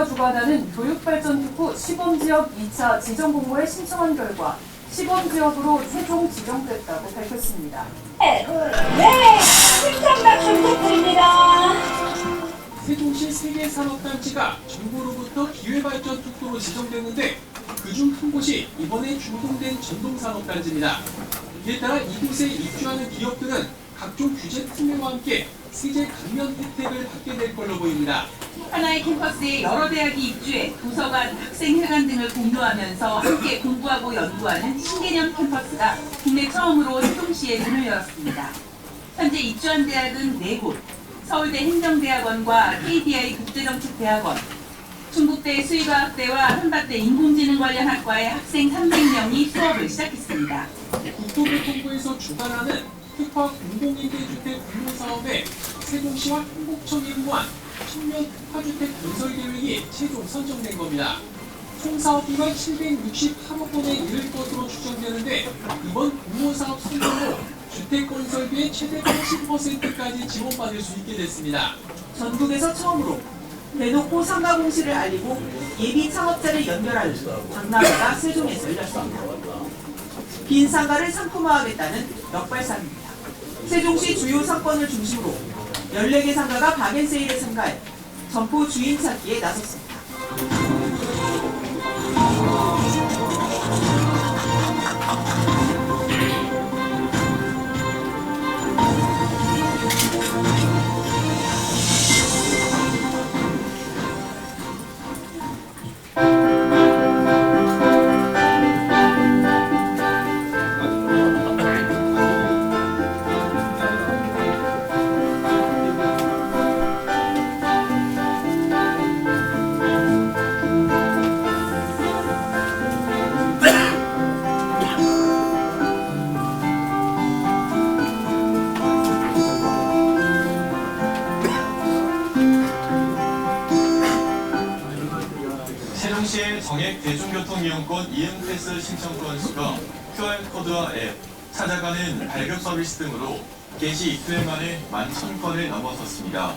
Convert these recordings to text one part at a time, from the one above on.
서울시가 주관하는 교육발전특구 시범지역 2차 지정공모에 신청한 결과 시범지역으로 최종 지정됐다고 밝혔습니다. 네, 칭찬 박수 부탁드립니다. 세종시 3개 산업단지가 정부로부터 기회발전특구로 지정됐는데 그중 한 곳이 이번에 준공된 전동산업단지입니다. 이에 따라 이곳에 입주하는 기업들은 각종 규제 특례와 함께 세제 감면 혜택을 받게 될 걸로 보입니다. 하나의 캠퍼스에 여러 대학이 입주해 도서관, 학생회관 등을 공유하면서 함께 공부하고 연구하는 신개념 캠퍼스가 국내 처음으로 세종시에 문을 열었습니다. 현재 입주한 대학은 4곳, 서울대 행정대학원과 KDI 국제정책대학원, 충북대 수의과학대와 한밭대 인공지능 관련 학과의 학생 300명이 수업을 시작했습니다. 국토교통부에서 주관하는 특화 공공임대주택 공모사업에 세종시와 한국청이 응모한 청년 특화주택 건설 계획이 최종 선정된 겁니다. 총 사업비가 768억 원에 이를 것으로 추정되는데 이번 공모사업 성공으로 주택 건설비의 최대 80%까지 지원받을 수 있게 됐습니다. 전국에서 처음으로 대놓고 상가 공시를 알리고 예비 창업자를 연결할 박람회가 세종에서 열렸습니다. 빈 상가를 상품화하겠다는 역발상입니다. 세종시 주요 상권을 중심으로 14개 상가가 박앤세일에 참가해 점포 주인 찾기에 나섰습니다. 세종시의 정액 대중교통 이용권 이응패스 신청건 수가 QR코드와 앱, 찾아가는 발급 서비스 등으로 게시 이틀 만에 11,000건을 넘어섰습니다.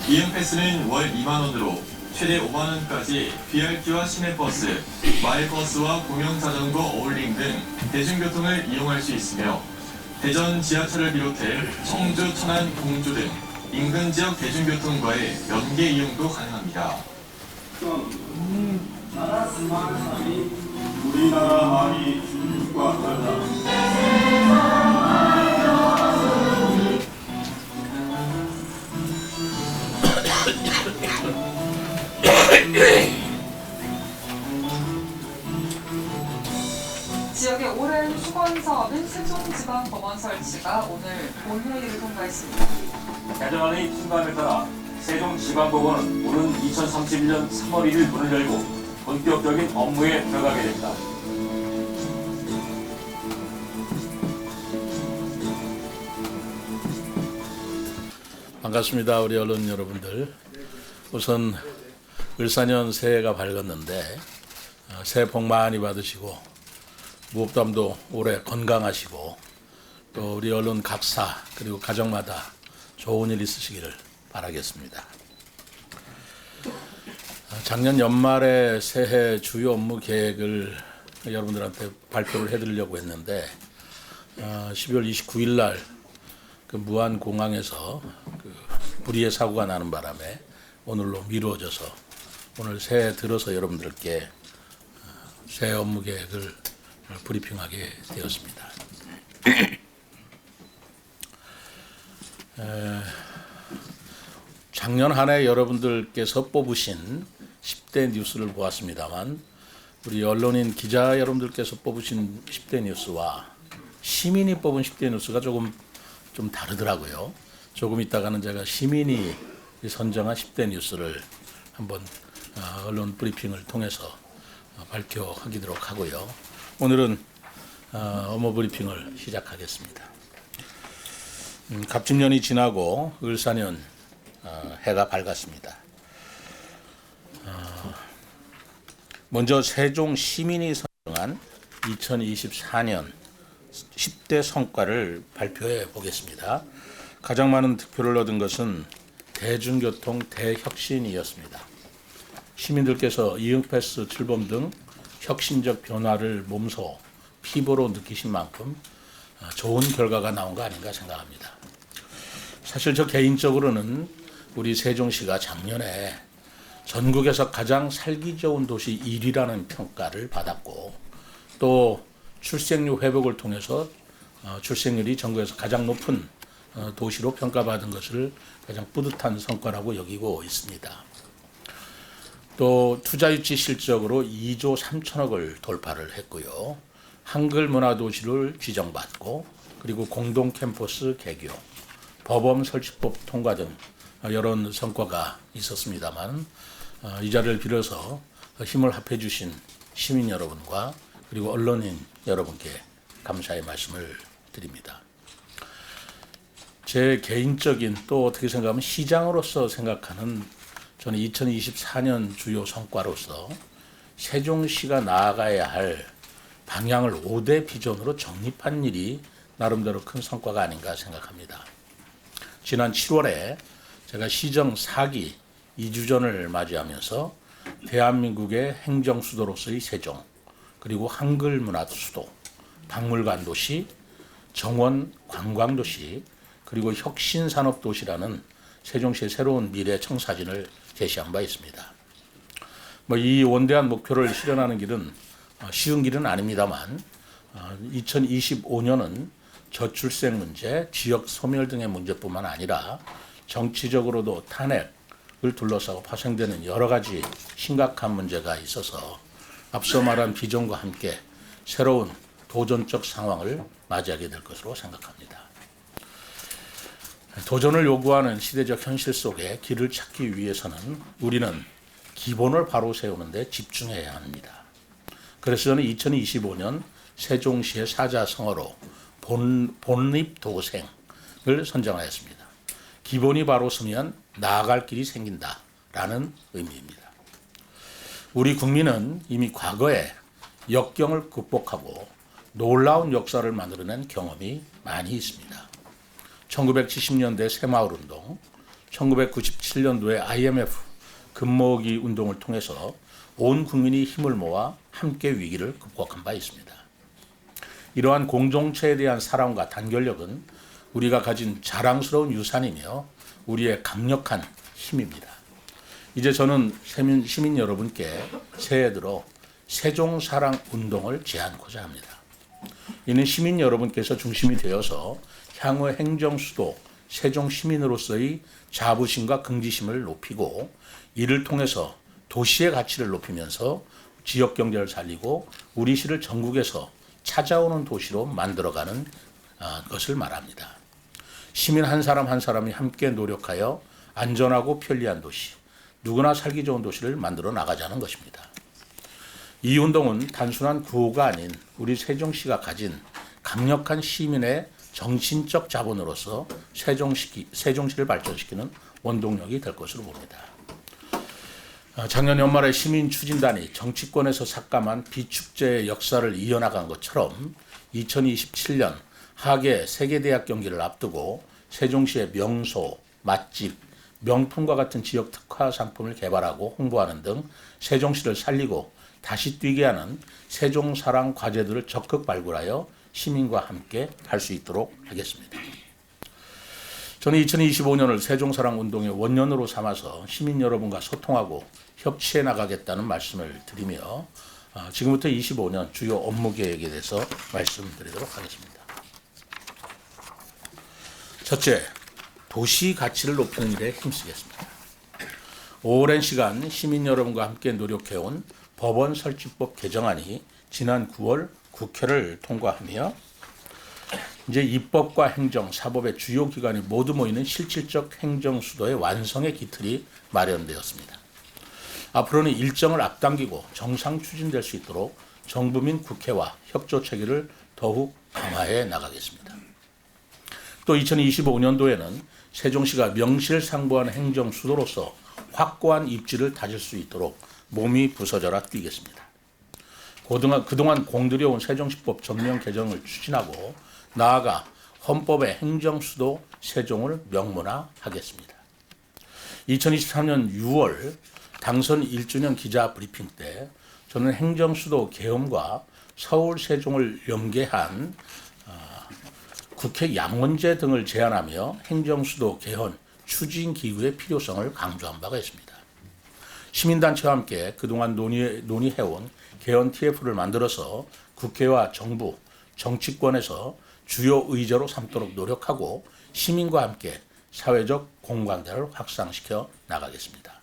이응패스는 월 2만원으로 최대 5만원까지 BRT와 시내버스, 마을버스와 공영자전거 어울림 등 대중교통을 이용할 수 있으며 대전 지하철을 비롯해 청주, 천안, 공주 등 인근 지역 대중교통과의 연계 이용도 가능합니다. 우리나라 말이 중국과 다르다. 지역의 오랜 수건 사업인 세종지방법원 설치가 오늘 본회의를 통과했습니다. 개정안의 통과함에 따라 세종지방법원은 오는 2031년 3월 1일 문을 열고 본격적인 업무에 들어가게 됩니다. 반갑습니다. 우리 언론 여러분들. 우선 을사년 새해가 밝았는데 새해 복 많이 받으시고 무엇보다도 올해 건강하시고 또 우리 언론 각사 그리고 가정마다 좋은 일 있으시기를 바라겠습니다. 작년 연말에 새해 주요 업무 계획을 여러분들한테 발표를 해드리려고 했는데 12월 29일 날 그 무안 공항에서 그 불의의 사고가 나는 바람에 오늘로 미루어져서 오늘 새해 들어서 여러분들께 새해 업무 계획을 브리핑하게 되었습니다. 작년 한 해 여러분들께서 뽑으신 10대 뉴스를 보았습니다만 우리 언론인 기자 여러분들께서 뽑으신 10대 뉴스와 시민이 뽑은 10대 뉴스가 좀 다르더라고요. 조금 있다가는 제가 시민이 선정한 10대 뉴스를 한번 언론 브리핑을 통해서 발표하도록 하고요. 오늘은 업무 브리핑을 시작하겠습니다. 갑진년이 지나고 을사년 해가 밝았습니다. 먼저 세종 시민이 선정한 2024년 10대 성과를 발표해 보겠습니다. 가장 많은 득표를 얻은 것은 대중교통 대혁신이었습니다. 시민들께서 이응패스 출범 등 혁신적 변화를 몸소 피부로 느끼신 만큼 좋은 결과가 나온 거 아닌가 생각합니다. 사실 저 개인적으로는 우리 세종시가 작년에 전국에서 가장 살기 좋은 도시 1위라는 평가를 받았고, 또 출생률 회복을 통해서 출생률이 전국에서 가장 높은 도시로 평가받은 것을 가장 뿌듯한 성과라고 여기고 있습니다. 또 투자 유치 실적으로 2조 3천억을 돌파를 했고요. 한글 문화 도시를 지정받고, 그리고 공동 캠퍼스 개교, 법원 설치법 통과 등 여러 성과가 있었습니다만, 이 자리를 빌어서 힘을 합해 주신 시민 여러분과 그리고 언론인 여러분께 감사의 말씀을 드립니다. 제 개인적인, 또 어떻게 생각하면 시장으로서 생각하는, 저는 2024년 주요 성과로서 세종시가 나아가야 할 방향을 5대 비전으로 정립한 일이 나름대로 큰 성과가 아닌가 생각합니다. 지난 7월에 제가 시정 4기 2주전을 맞이하면서 대한민국의 행정수도로서의 세종, 그리고 한글 문화 수도, 박물관 도시, 정원 관광도시, 그리고 혁신산업도시라는 세종시의 새로운 미래 청사진을 제시한 바 있습니다. 이 원대한 목표를 실현하는 길은 쉬운 길은 아닙니다만, 2025년은 저출생 문제, 지역 소멸 등의 문제뿐만 아니라 정치적으로도 탄핵을 둘러싸고 파생되는 여러 가지 심각한 문제가 있어서 앞서 말한 비전과 함께 새로운 도전적 상황을 맞이하게 될 것으로 생각합니다. 도전을 요구하는 시대적 현실 속에 길을 찾기 위해서는 우리는 기본을 바로 세우는 데 집중해야 합니다. 그래서 저는 2025년 세종시의 사자성어로 본립도생을 선정하였습니다. 기본이 바로 서면 나아갈 길이 생긴다라는 의미입니다. 우리 국민은 이미 과거에 역경을 극복하고 놀라운 역사를 만들어낸 경험이 많이 있습니다. 1970년대 새마을운동, 1997년도에 IMF 금모으기 운동을 통해서 온 국민이 힘을 모아 함께 위기를 극복한 바 있습니다. 이러한 공동체에 대한 사랑과 단결력은 우리가 가진 자랑스러운 유산이며 우리의 강력한 힘입니다. 이제 저는 시민 여러분께 새해 들어 세종사랑 운동을 제안하고자 합니다. 이는 시민 여러분께서 중심이 되어서 향후 행정수도 세종시민으로서의 자부심과 긍지심을 높이고, 이를 통해서 도시의 가치를 높이면서 지역경제를 살리고 우리 시를 전국에서 찾아오는 도시로 만들어가는 것을 말합니다. 시민 한 사람 한 사람이 함께 노력하여 안전하고 편리한 도시, 누구나 살기 좋은 도시를 만들어 나가자는 것입니다. 이 운동은 단순한 구호가 아닌 우리 세종시가 가진 강력한 시민의 정신적 자본으로서 세종시를 발전시키는 원동력이 될 것으로 봅니다. 작년 연말에 시민추진단이 정치권에서 삭감한 비축제의 역사를 이어나간 것처럼 2027년 하계 세계대학 경기를 앞두고 세종시의 명소, 맛집, 명품과 같은 지역 특화 상품을 개발하고 홍보하는 등 세종시를 살리고 다시 뛰게 하는 세종사랑 과제들을 적극 발굴하여 시민과 함께 할 수 있도록 하겠습니다. 저는 2025년을 세종사랑 운동의 원년으로 삼아서 시민 여러분과 소통하고 협치해 나가겠다는 말씀을 드리며 지금부터 25년 주요 업무 계획에 대해서 말씀드리도록 하겠습니다. 첫째, 도시 가치를 높이는 일에 힘쓰겠습니다. 오랜 시간 시민 여러분과 함께 노력해온 법원 설치법 개정안이 지난 9월 국회를 통과하며 이제 입법과 행정, 사법의 주요 기관이 모두 모이는 실질적 행정수도의 완성의 기틀이 마련되었습니다. 앞으로는 일정을 앞당기고 정상 추진될 수 있도록 정부 및 국회와 협조 체계를 더욱 강화해 나가겠습니다. 또 2025년도에는 세종시가 명실상부한 행정수도로서 확고한 입지를 다질 수 있도록 몸이 부서져라 뛰겠습니다. 그동안 공들여온 세종시법 전면 개정을 추진하고 나아가 헌법의 행정수도 세종을 명문화하겠습니다. 2023년 6월 당선 1주년 기자 브리핑 때 저는 행정수도 계엄과 서울 세종을 연계한 국회 양원제 등을 제안하며 행정수도 개헌 추진 기구의 필요성을 강조한 바가 있습니다. 시민단체와 함께 그동안 논의해온 개헌 TF를 만들어서 국회와 정부, 정치권에서 주요 의제로 삼도록 노력하고 시민과 함께 사회적 공감대를 확산시켜 나가겠습니다.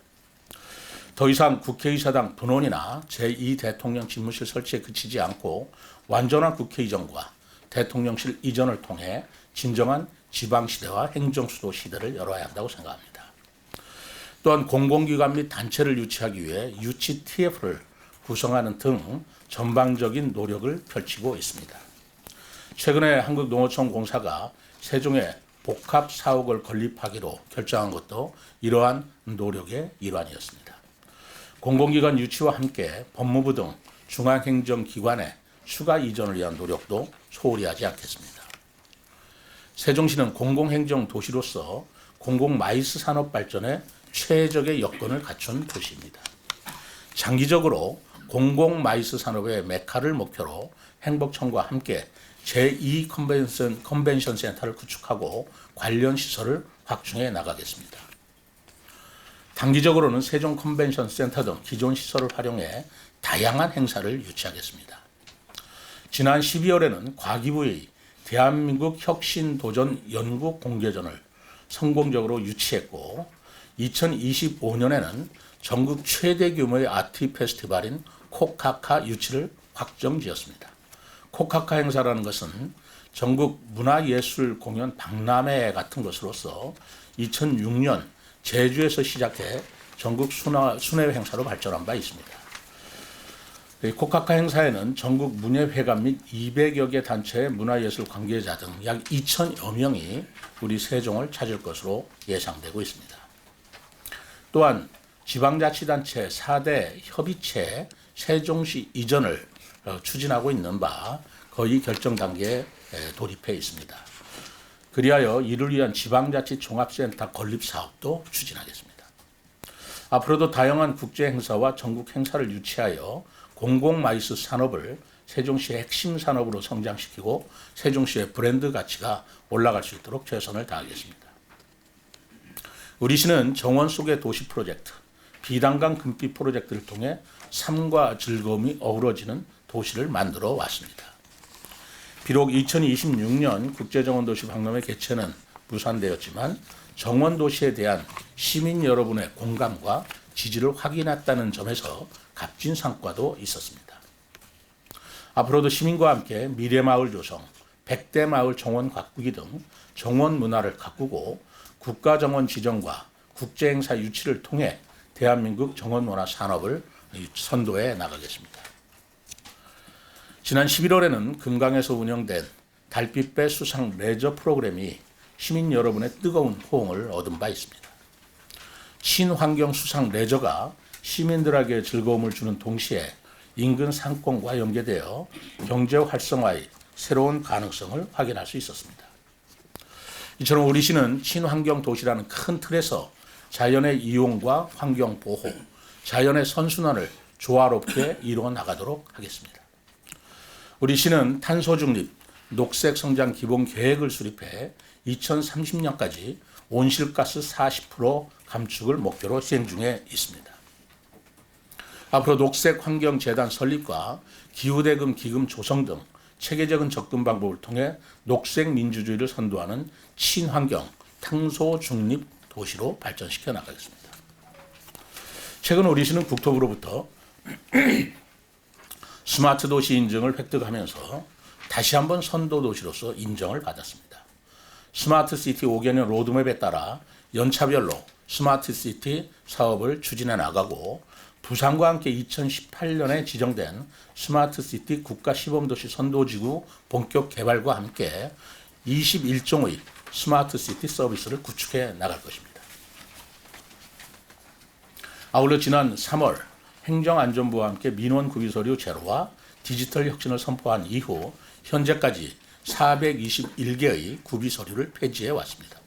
더 이상 국회의사당 분원이나 제2대통령 집무실 설치에 그치지 않고 완전한 국회 이전과 대통령실 이전을 통해 진정한 지방시대와 행정수도 시대를 열어야 한다고 생각합니다. 또한 공공기관 및 단체를 유치하기 위해 유치 TF를 구성하는 등 전방적인 노력을 펼치고 있습니다. 최근에 한국농어촌 공사가 세종에 복합 사옥을 건립하기로 결정한 것도 이러한 노력의 일환이었습니다. 공공기관 유치와 함께 법무부 등 중앙행정기관의 추가 이전을 위한 노력도 소홀히 하지 않겠습니다. 세종시는 공공행정 도시로서 공공마이스 산업 발전에 최적의 여건을 갖춘 도시입니다. 장기적으로 공공마이스 산업의 메카를 목표로 행복청과 함께 제2 컨벤션 센터를 구축하고 관련 시설을 확충해 나가겠습니다. 단기적으로는 세종 컨벤션 센터 등 기존 시설을 활용해 다양한 행사를 유치하겠습니다. 지난 12월에는 과기부의 대한민국 혁신도전 연구 공개전을 성공적으로 유치했고 2025년에는 전국 최대 규모의 아트 페스티벌인 코카카 유치를 확정지었습니다. 코카카 행사라는 것은 전국 문화예술 공연 박람회 같은 것으로서 2006년 제주에서 시작해 전국 순회 행사로 발전한 바 있습니다. 코카카 행사에는 전국 문예회관 및 200여 개 단체의 문화예술 관계자 등 약 2,000여 명이 우리 세종을 찾을 것으로 예상되고 있습니다. 또한 지방자치단체 4대 협의체 세종시 이전을 추진하고 있는 바 거의 결정 단계에 돌입해 있습니다. 그리하여 이를 위한 지방자치 종합센터 건립 사업도 추진하겠습니다. 앞으로도 다양한 국제 행사와 전국 행사를 유치하여 공공마이스 산업을 세종시의 핵심 산업으로 성장시키고 세종시의 브랜드 가치가 올라갈 수 있도록 최선을 다하겠습니다. 우리 시는 정원 속의 도시 프로젝트, 비단강 금빛 프로젝트를 통해 삶과 즐거움이 어우러지는 도시를 만들어 왔습니다. 비록 2026년 국제정원도시 박람회 개최는 무산되었지만 정원도시에 대한 시민 여러분의 공감과 지지를 확인했다는 점에서 값진 성과도 있었습니다. 앞으로도 시민과 함께 미래마을 조성, 100대 마을 정원 가꾸기 등 정원 문화를 가꾸고 국가정원 지정과 국제행사 유치를 통해 대한민국 정원문화 산업을 선도해 나가겠습니다. 지난 11월에는 금강에서 운영된 달빛배 수상 레저 프로그램이 시민 여러분의 뜨거운 호응을 얻은 바 있습니다. 친환경 수상 레저가 시민들에게 즐거움을 주는 동시에 인근 상권과 연계되어 경제 활성화의 새로운 가능성을 확인할 수 있었습니다. 이처럼 우리 시는 친환경 도시라는 큰 틀에서 자연의 이용과 환경 보호, 자연의 선순환을 조화롭게 이루어 나가도록 하겠습니다. 우리 시는 탄소 중립, 녹색 성장 기본 계획을 수립해 2030년까지 온실가스 40% 감축을 목표로 시행 중에 있습니다. 앞으로 녹색환경재단 설립과 기후대금 기금 조성 등 체계적인 접근 방법을 통해 녹색 민주주의를 선도하는 친환경, 탄소 중립 도시로 발전시켜 나가겠습니다. 최근 우리 시는 국토부로부터 스마트 도시 인증을 획득하면서 다시 한번 선도 도시로서 인정을 받았습니다. 스마트 시티 5개년 로드맵에 따라 연차별로 스마트 시티 사업을 추진해 나가고 부산과 함께 2018년에 지정된 스마트 시티 국가 시범도시 선도지구 본격 개발과 함께 21종의 스마트 시티 서비스를 구축해 나갈 것입니다. 아울러 지난 3월 행정안전부와 함께 민원 구비 서류 제로와 디지털 혁신을 선포한 이후 현재까지 421개의 구비 서류를 폐지해 왔습니다.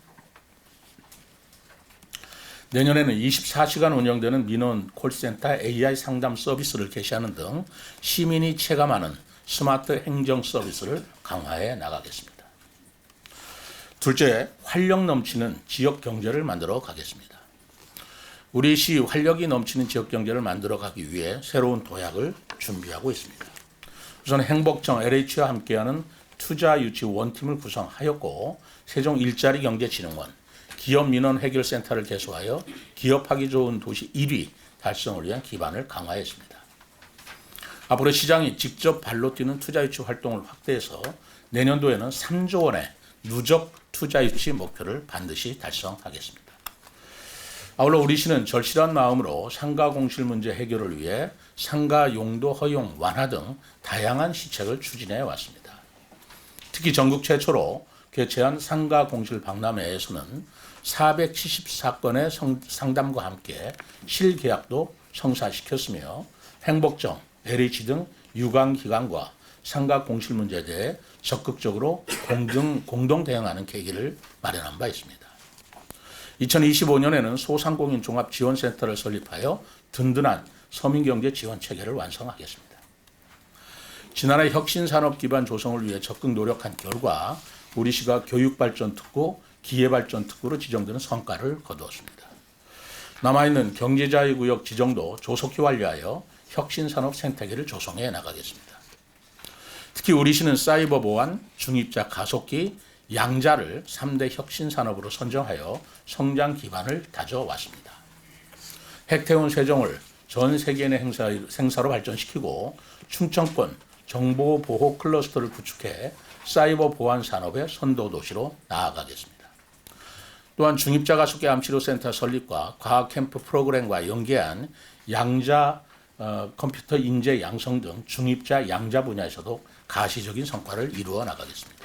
내년에는 24시간 운영되는 민원 콜센터 AI 상담 서비스를 개시하는 등 시민이 체감하는 스마트 행정 서비스를 강화해 나가겠습니다. 둘째, 활력 넘치는 지역 경제를 만들어 가겠습니다. 우리 시 활력이 넘치는 지역 경제를 만들어 가기 위해 새로운 도약을 준비하고 있습니다. 우선 행복청 LH와 함께하는 투자 유치 원팀을 구성하였고 세종 일자리 경제진흥원 기업 민원 해결센터를 개소하여 기업하기 좋은 도시 1위 달성을 위한 기반을 강화했습니다. 앞으로 시장이 직접 발로 뛰는 투자 유치 활동을 확대해서 내년도에는 3조 원의 누적 투자 유치 목표를 반드시 달성하겠습니다. 아울러 우리 시는 절실한 마음으로 상가 공실 문제 해결을 위해 상가 용도 허용 완화 등 다양한 시책을 추진해 왔습니다. 특히 전국 최초로 개최한 상가 공실 박람회에서는 474건의 상담과 함께 실계약도 성사시켰으며 행복정, LH 등 유관기관과 상가 공실 문제에 대해 적극적으로 공동 대응하는 계기를 마련한 바 있습니다. 2025년에는 소상공인 종합지원센터를 설립하여 든든한 서민경제 지원 체계를 완성하겠습니다. 지난해 혁신산업 기반 조성을 위해 적극 노력한 결과 우리 시가 교육발전특구, 기회발전특구로 지정되는 성과를 거두었습니다. 남아있는 경제자유구역 지정도 조속히 완료하여 혁신산업 생태계를 조성해 나가겠습니다. 특히 우리 시는 사이버 보안, 중입자 가속기, 양자를 3대 혁신산업으로 선정하여 성장 기반을 다져왔습니다. 핵태운 세종을 전 세계인의 행사로 발전시키고 충청권 정보보호 클러스터를 구축해 사이버 보안 산업의 선도 도시로 나아가겠습니다. 또한 중입자 가속기 암치료센터 설립과 과학 캠프 프로그램과 연계한 양자 컴퓨터 인재 양성 등 중입자 양자 분야에서도 가시적인 성과를 이루어 나가겠습니다.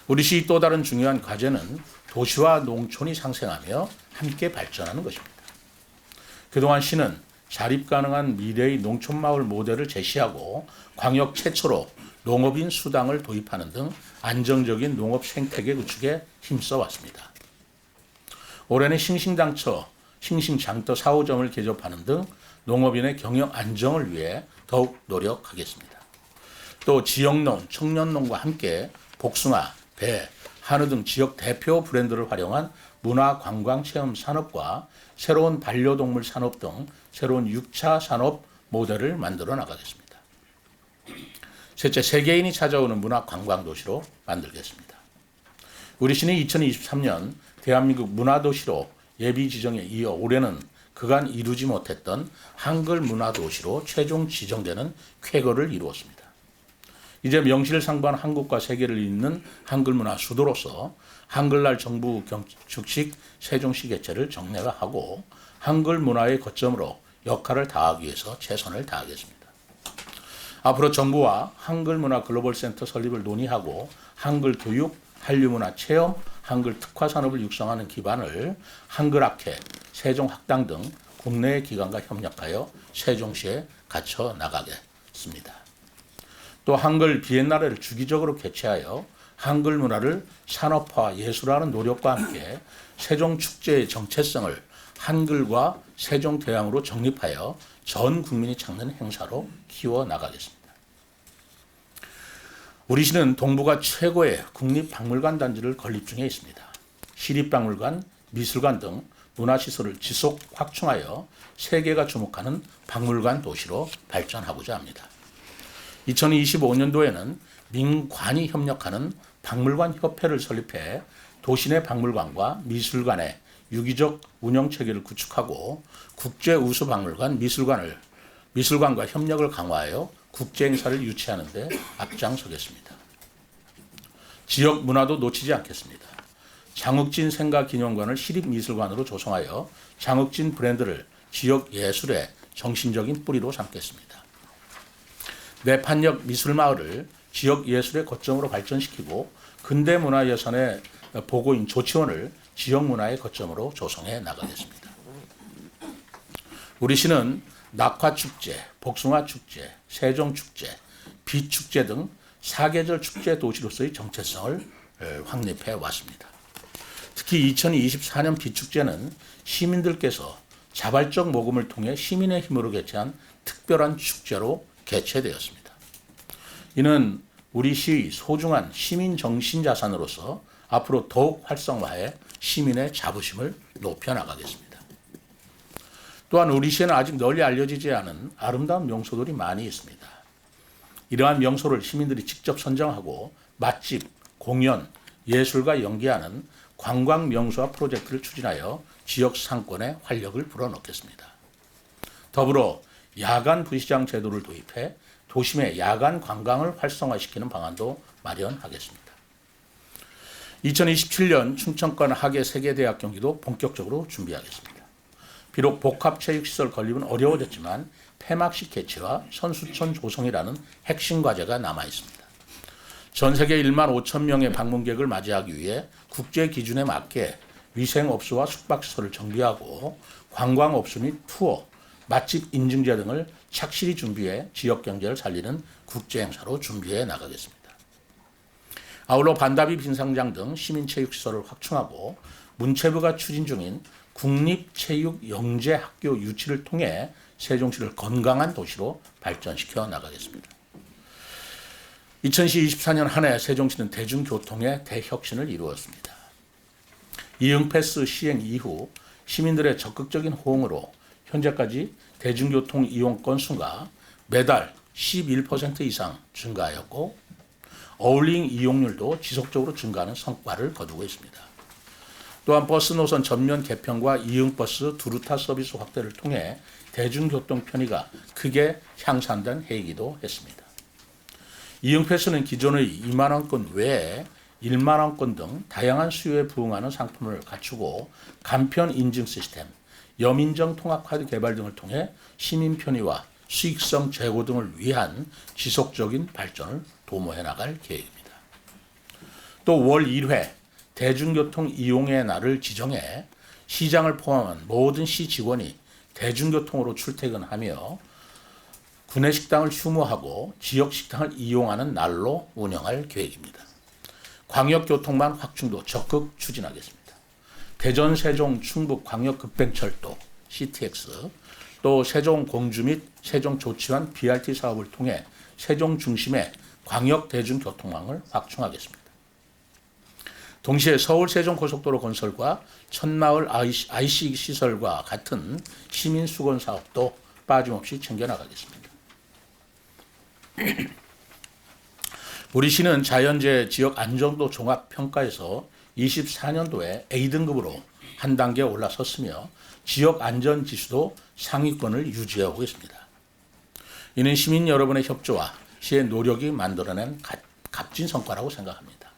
우리 시 또 다른 중요한 과제는 도시와 농촌이 상생하며 함께 발전하는 것입니다. 그동안 시는 자립 가능한 미래의 농촌마을 모델을 제시하고 광역 최초로 농업인 수당을 도입하는 등 안정적인 농업 생태계 구축에 힘써 왔습니다. 올해는 싱싱장터 4호점을 개접하는 등 농업인의 경영 안정을 위해 더욱 노력하겠습니다. 또 지역농, 청년농과 함께 복숭아, 배, 한우 등 지역 대표 브랜드를 활용한 문화관광 체험 산업과 새로운 반려동물 산업 등 새로운 6차 산업 모델을 만들어 나가겠습니다. 셋째, 세계인이 찾아오는 문화관광도시로 만들겠습니다. 우리 시는 2023년 대한민국 문화도시로 예비 지정에 이어 올해는 그간 이루지 못했던 한글 문화도시로 최종 지정되는 쾌거를 이루었습니다. 이제 명실상부한 한국과 세계를 잇는 한글 문화 수도로서 한글날 정부 즉식 세종시 개최를 정례화하고 한글 문화의 거점으로 역할을 다하기 위해서 최선을 다하겠습니다. 앞으로 정부와 한글 문화 글로벌 센터 설립을 논의하고 한글 교육, 한류 문화 체험, 한글 특화 산업을 육성하는 기반을 한글학회, 세종학당 등 국내의 기관과 협력하여 세종시에 갖춰 나가겠습니다. 또 한글 비엔나레를 주기적으로 개최하여 한글 문화를 산업화, 예술화하는 노력과 함께 세종축제의 정체성을 한글과 세종대왕으로 정립하여 전 국민이 찾는 행사로 키워나가겠습니다. 우리 시는 동북아 최고의 국립박물관 단지를 건립 중에 있습니다. 시립박물관, 미술관 등 문화시설을 지속 확충하여 세계가 주목하는 박물관 도시로 발전하고자 합니다. 2025년도에는 민관이 협력하는 박물관 협회를 설립해 도시 내 박물관과 미술관의 유기적 운영체계를 구축하고 국제우수박물관, 미술관과 협력을 강화하여 국제행사를 유치하는 데 앞장서겠습니다. 지역 문화도 놓치지 않겠습니다. 장욱진 생가기념관을 시립미술관으로 조성하여 장욱진 브랜드를 지역 예술의 정신적인 뿌리로 삼겠습니다. 내판역 미술마을을 지역 예술의 거점으로 발전시키고 근대문화예산의 보고인 조치원을 지역문화의 거점으로 조성해 나가겠습니다. 우리 시는 낙화축제, 복숭아축제, 세종축제, 비축제 등 사계절 축제 도시로서의 정체성을 확립해 왔습니다. 특히 2024년 비축제는 시민들께서 자발적 모금을 통해 시민의 힘으로 개최한 특별한 축제로 개최되었습니다. 이는 우리 시의 소중한 시민 정신 자산으로서 앞으로 더욱 활성화해 시민의 자부심을 높여나가겠습니다. 또한 우리 시에는 아직 널리 알려지지 않은 아름다운 명소들이 많이 있습니다. 이러한 명소를 시민들이 직접 선정하고 맛집, 공연, 예술과 연계하는 관광 명소화 프로젝트를 추진하여 지역 상권에 활력을 불어넣겠습니다. 더불어 야간 부시장 제도를 도입해 도심의 야간 관광을 활성화시키는 방안도 마련하겠습니다. 2027년 춘천권 하계 세계대학 경기도 본격적으로 준비하겠습니다. 비록 복합체육시설 건립은 어려워졌지만 폐막식 개최와 선수촌 조성이라는 핵심 과제가 남아있습니다. 전 세계 1만 5천 명의 방문객을 맞이하기 위해 국제 기준에 맞게 위생업소와 숙박시설을 정비하고 관광업소 및 투어, 맛집 인증제 등을 착실히 준비해 지역 경제를 살리는 국제행사로 준비해 나가겠습니다. 아울러 반다비 빈상장 등 시민체육시설을 확충하고 문체부가 추진 중인 국립체육영재학교 유치를 통해 세종시를 건강한 도시로 발전시켜 나가겠습니다. 2024년 한 해 세종시는 대중교통의 대혁신을 이루었습니다. 이응패스 시행 이후 시민들의 적극적인 호응으로 현재까지 대중교통 이용 건수가 매달 11% 이상 증가하였고 어울링 이용률도 지속적으로 증가하는 성과를 거두고 있습니다. 또한 버스 노선 전면 개편과 이응버스 두루타 서비스 확대를 통해 대중교통 편의가 크게 향상된 해이기도 했습니다. 이응패스는 기존의 2만원권 외에 1만원권 등 다양한 수요에 부응하는 상품을 갖추고 간편 인증 시스템, 여민정 통합카드 개발 등을 통해 시민 편의와 수익성 제고 등을 위한 지속적인 발전을 도모해 나갈 계획입니다. 또 월 1회 대중교통 이용의 날을 지정해 시장을 포함한 모든 시 직원이 대중교통으로 출퇴근하며 구내식당을 휴무하고 지역식당을 이용하는 날로 운영할 계획입니다. 광역교통망 확충도 적극 추진하겠습니다. 대전, 세종, 충북 광역급행철도 CTX, 또 세종 공주 및 세종 조치환 BRT 사업을 통해 세종 중심의 광역 대중교통망을 확충하겠습니다. 동시에 서울 세종고속도로 건설과 천마을 IC 시설과 같은 시민수건 사업도 빠짐없이 챙겨나가겠습니다. 우리 시는 자연재해 지역 안정도 종합평가에서 24년도에 A등급으로 한 단계 올라섰으며 지역 안전지수도 상위권을 유지하고 있습니다. 이는 시민 여러분의 협조와 시의 노력이 만들어낸 값진 성과라고 생각합니다.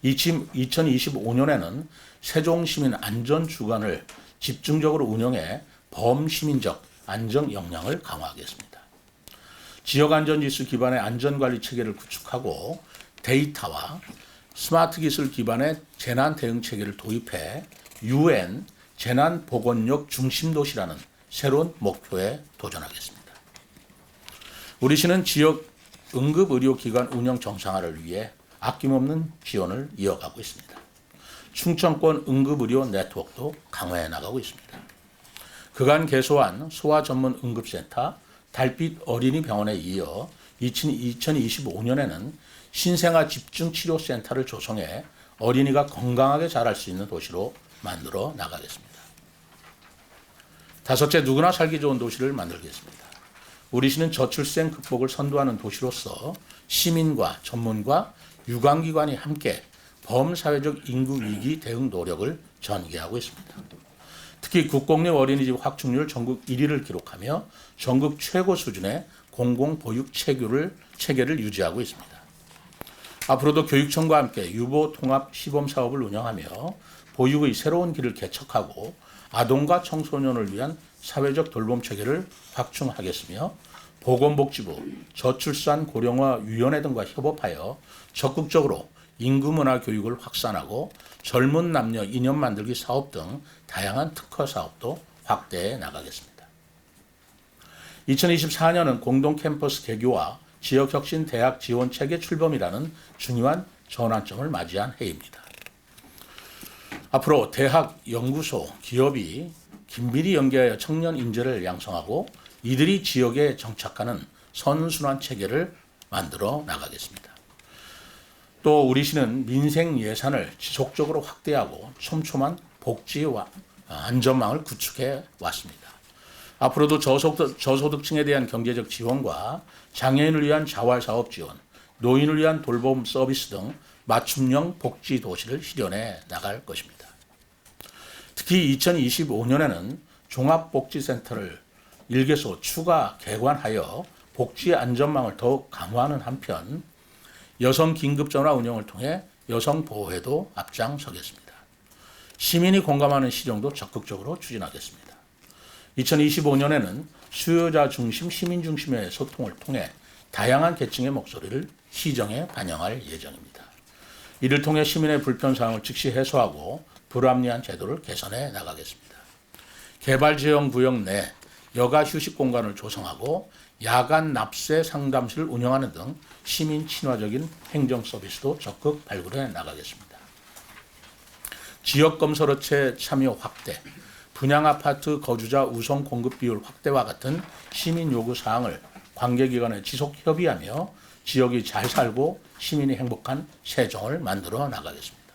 2025년에는 세종시민 안전주간을 집중적으로 운영해 범시민적 안정 역량을 강화하겠습니다. 지역안전지수 기반의 안전관리 체계를 구축하고 데이터와 스마트 기술 기반의 재난대응체계를 도입해 UN 재난보건력 중심도시라는 새로운 목표에 도전하겠습니다. 우리 시는 지역 응급의료기관 운영 정상화를 위해 아낌없는 지원을 이어가고 있습니다. 충청권 응급의료 네트워크도 강화해 나가고 있습니다. 그간 개소한 소아 전문 응급센터 달빛 어린이병원에 이어 2025년에는 신생아 집중치료센터를 조성해 어린이가 건강하게 자랄 수 있는 도시로 만들어 나가겠습니다. 다섯째, 누구나 살기 좋은 도시를 만들겠습니다. 우리 시는 저출생 극복을 선도하는 도시로서 시민과 전문가, 유관기관이 함께 범사회적 인구 위기 대응 노력을 전개하고 있습니다. 특히 국공립 어린이집 확충률 전국 1위를 기록하며 전국 최고 수준의 공공보육 체계를 유지하고 있습니다. 앞으로도 교육청과 함께 유보 통합 시범 사업을 운영하며 보육의 새로운 길을 개척하고 아동과 청소년을 위한 사회적 돌봄 체계를 확충하겠으며 보건복지부, 저출산 고령화 위원회 등과 협업하여 적극적으로 인구문화 교육을 확산하고 젊은 남녀 인연 만들기 사업 등 다양한 특화 사업도 확대해 나가겠습니다. 2024년은 공동 캠퍼스 개교와 지역혁신 대학 지원 체계 출범이라는 중요한 전환점을 맞이한 해입니다. 앞으로 대학, 연구소, 기업이 긴밀히 연계하여 청년 인재를 양성하고 이들이 지역에 정착하는 선순환 체계를 만들어 나가겠습니다. 또 우리 시는 민생 예산을 지속적으로 확대하고 촘촘한 복지와 안전망을 구축해 왔습니다. 앞으로도 저소득층에 대한 경제적 지원과 장애인을 위한 자활사업 지원, 노인을 위한 돌봄 서비스 등 맞춤형 복지 도시를 실현해 나갈 것입니다. 특히 2025년에는 종합복지센터를 1개소 추가 개관하여 복지 안전망을 더욱 강화하는 한편 여성 긴급전화 운영을 통해 여성 보호에도 앞장서겠습니다. 시민이 공감하는 시정도 적극적으로 추진하겠습니다. 2025년에는 수요자 중심, 시민 중심의 소통을 통해 다양한 계층의 목소리를 시정에 반영할 예정입니다. 이를 통해 시민의 불편사항을 즉시 해소하고 불합리한 제도를 개선해 나가겠습니다. 개발지형 구역 내 여가 휴식 공간을 조성하고 야간 납세 상담실을 운영하는 등 시민 친화적인 행정 서비스도 적극 발굴해 나가겠습니다. 지역 건설업체 참여 확대, 분양 아파트 거주자 우선 공급 비율 확대와 같은 시민 요구 사항을 관계기관에 지속 협의하며 지역이 잘 살고 시민이 행복한 세종을 만들어 나가겠습니다.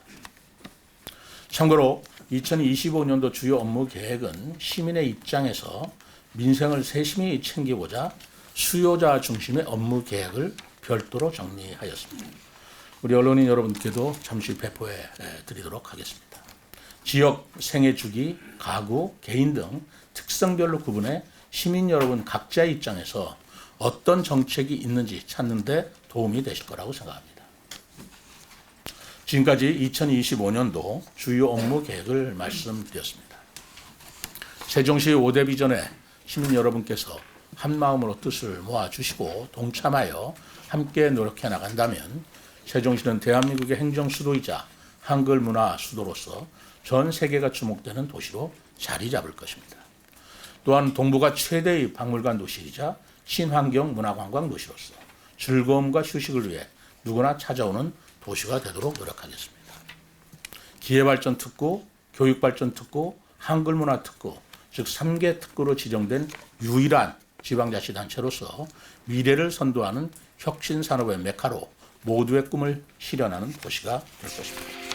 참고로 2025년도 주요 업무 계획은 시민의 입장에서 민생을 세심히 챙기고자 수요자 중심의 업무 계획을 별도로 정리하였습니다. 우리 언론인 여러분께도 잠시 배포해 드리도록 하겠습니다. 지역, 생애주기, 가구, 개인 등 특성별로 구분해 시민 여러분 각자의 입장에서 어떤 정책이 있는지 찾는 데 도움이 되실 거라고 생각합니다. 지금까지 2025년도 주요 업무 계획을 말씀드렸습니다. 세종시 5대 비전에 시민 여러분께서 한마음으로 뜻을 모아주시고 동참하여 함께 노력해 나간다면 세종시는 대한민국의 행정 수도이자 한글 문화 수도로서 전 세계가 주목되는 도시로 자리 잡을 것입니다. 또한 동북아 최대의 박물관 도시이자 친환경 문화관광 도시로서 즐거움과 휴식을 위해 누구나 찾아오는 도시가 되도록 노력하겠습니다. 기회발전 특구, 교육발전 특구, 한글문화 특구, 즉 3개 특구로 지정된 유일한 지방자치단체로서 미래를 선도하는 혁신산업의 메카로 모두의 꿈을 실현하는 도시가 될 것입니다.